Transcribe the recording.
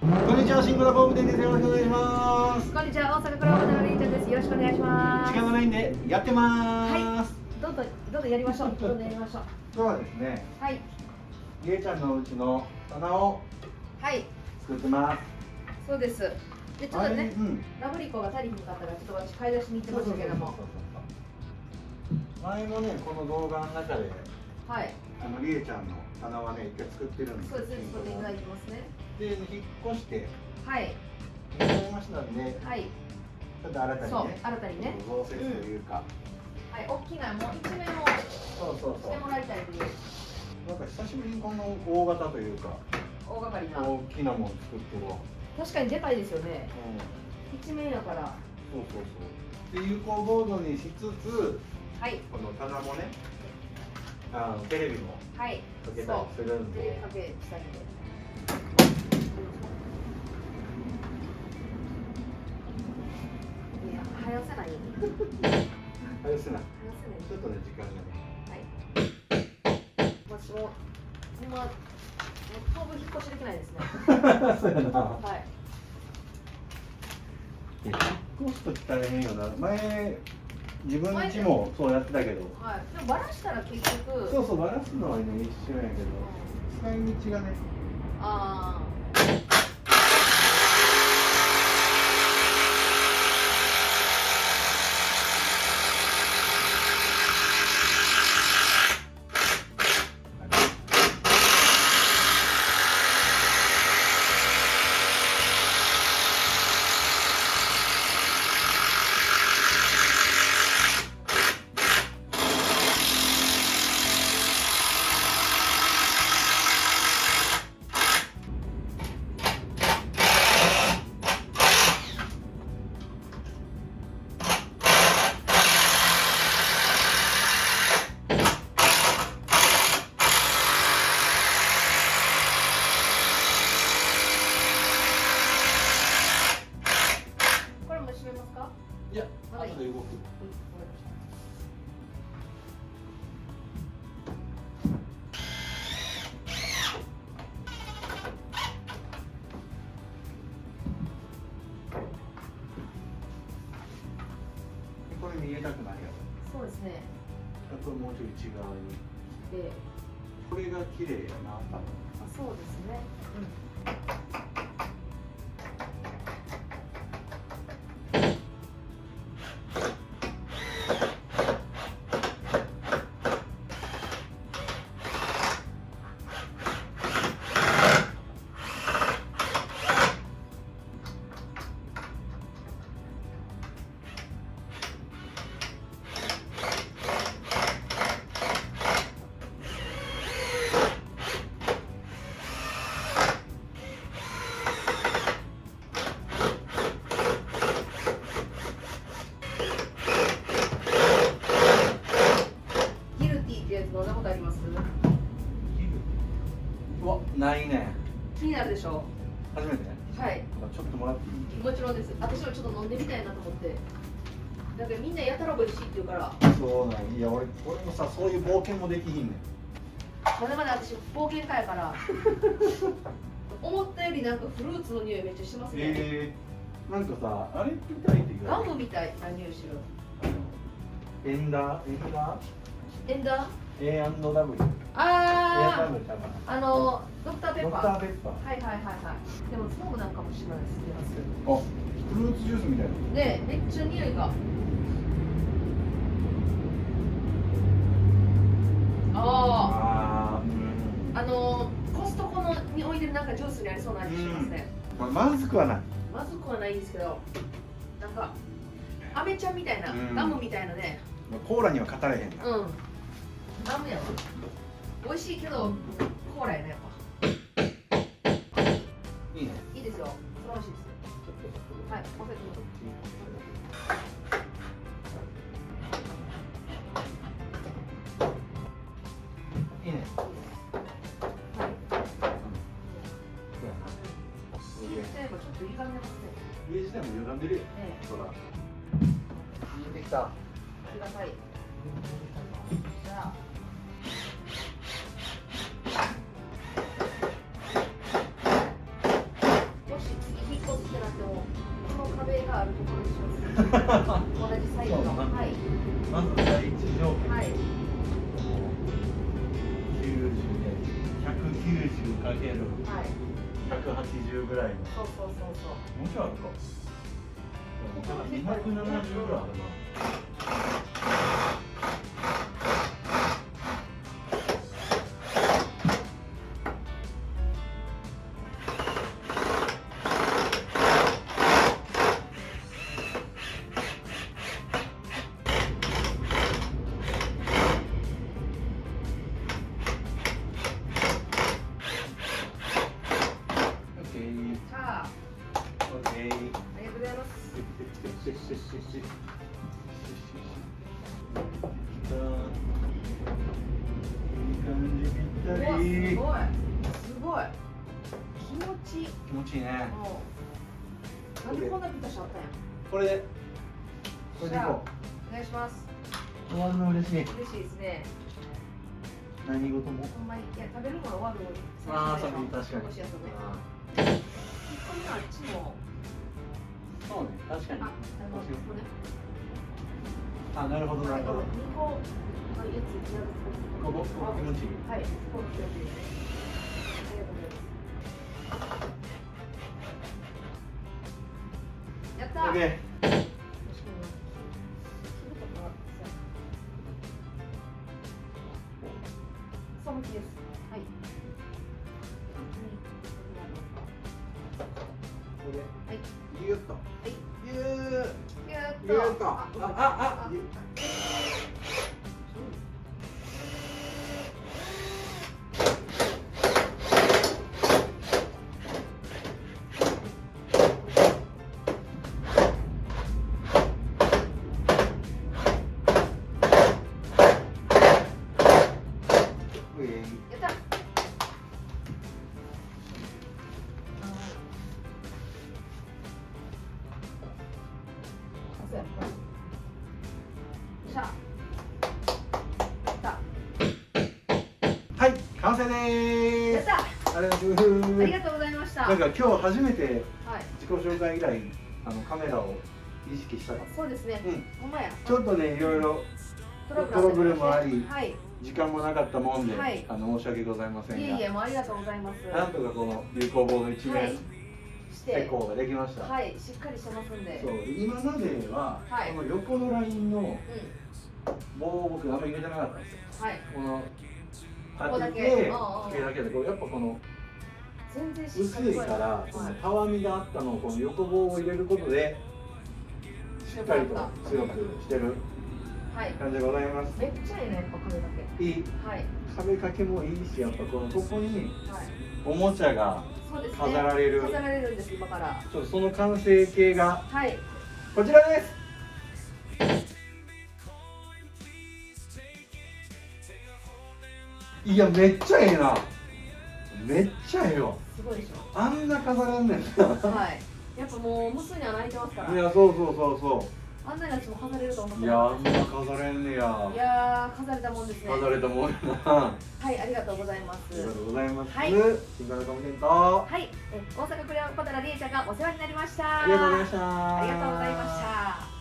こんにちは、シングルボブです。よろしくお願いします。こんにちは、大阪から渡辺りんちゃんです。よろしくお願いします。時間がないんでやってます。はい、どんどんやりましょう。どんどんやりましょう。今日はですね、はい。りえちゃんのうちの棚をはい。作ってます。そうです。で、ちょっとね、うん、ラブリコが足りひんかったから、ちょっと私買い出しに行ってましたけども。前もね、この動画の中で、はい。りえちゃんの棚はね、一回作ってるんです。そうですね、それいただきますね。で、引っ越して、はい。引っ越しましたんで、はい。ちょっと新たにね、そう、新たにね。増設というか、はい、大きな、もう一面をしてもらいたいという。なんか久しぶりにこの大型というか、大掛かりな。大きなもの作ってるわ。確かにでかいですよね。うん。一面やから。そうそうそう。で、有効ボードにしつつ、はい。この棚もね、テレビもはい。かけたりするんテレビで。かけしたいんで。いや、早せないように。早せない。早せない。ちょっとね、時間がね。私も今当分引っ越しできないですね。そうやな。はい。引っ越すとき大変よな。前、自分家もそうやってたけど。はい。でもバラしたら結局。そうそう、バラすのはね、一緒やけど。使い道がね。ああ。いや、後で動く。これ見えたくないやろ。そうですね。あともうちょい内側に。で、これが綺麗やな、多分。あ、そうですね。ギルティってやつ飲んだことあります？うわ、ないね。気になるでしょ初めて。はい。ちょっともらっていい？もちろんです。私もちょっと飲んでみたいなと思って。だけどみんなやたら美味しいって言うから。そうなん。いや、俺もさ、そういう冒険もできひんねん。まだまだ私冒険家やから思ったよりなんかフルーツの匂いめっちゃしますね。なんかさ、あれみたいって言ガわれる。ムみたいな匂いしてる。エンダーエンダー A&W。あ A&W ちゃうかな。ドクターペッパー。ドクターペッパー。はいはいはいはい。でもそうなんかもしれないですね。あ、フルーツジュースみたいな。ねえ、めっちゃ匂いが。ああ、コストコのに置いてるなんかジュースにありそうな味しますね。まずくはない。まずくはないんですけど、なんかアメちゃんみたいな、ガムみたいなね。コーラには語れへんな。ガムやわ。美味しいけどコーラやねやっぱ。いいね。いいですよ。それ美味しいですよ。はい、カフェいいね。はい。家自体もちょっと歪んでますね。家自体も歪んでるよ。ほら。できた。ありがたい。じゃあ。よし。サイズの。そうはい。まず第一条件、はい。 90で190かけるはい。 180ぐらいの。そうそうそうそう。もうちょいあるか。270ぐらいあるな。さあ、オッケー。ありがとうございます。いい感じぴったうわ、すり。ごい。すごい。気持ちいい。気持ちいいね。なんでこんなピタシあったんや。これで。これでいこお願いします。う。終わるの嬉しい。嬉しいですね。何事も。ほんまに、いや、食べるのは終わるのに。ああ、そう、確かに。もしやそうね。あ1個目はあっちも。ーそうね、確かに。あ、ここね。あ、なるほど、なるほど。 2個のやつやる。ここ気持ちいい。はい、この気持ちいいです。ありがとうございます。やったー。オッケー。そう向きです。はい。これはい。ギュッと。はい。ギュー。ぎゅーっと。ギュッと。あ。やった。そうやった。しゃ。やった。はい、完成でーす。やった。ありがとうございます。ありがとうございました。なんか今日初めてはい。自己紹介以来カメラを意識したかそうですね。ほんまや。ちょっとねいろいろトトラブルもありはい。時間もなかったもんで、はい申し訳ございませんがいえいえ、もうありがとうございます。なんとかこの流行棒の一面、はいして施工ができました、はい、しっかりしてますんで。そう今までは、はいこの横のラインのう棒を僕あんまり入れてなかったんですよん。はい。このここだけ当ててうんうんうんつけるだけでこうやっぱこの全然しっ薄かりいからはいこのたわみがあったのをこの横棒を入れることでしっかりと強くしてるはい。感じでございます。めっちゃいいね、やっぱ壁だけ。いいはい。壁掛けもいいし、やっぱここにはい。おもちゃがそうですね。飾られる飾られるんです、今から。ちょっとその完成形がはい。こちらです。いやめっちゃええな。めっちゃええわ。すごいでしょ。あんな飾らんねんな。はい。やっぱもう、無数に穴開いてますから。いやそうそうそうそあんなやつも飾れると思っう。ていやあなんかっな飾れんねやた。い。やー、飾れたもんですね。飾れたもんやな。はい、ありがとうございます。ありがとうございます。はい新型コンテンツはい、大阪クレヨンパトラリエちゃんがお世話になりました。ありがとうございました。ありがとうございました。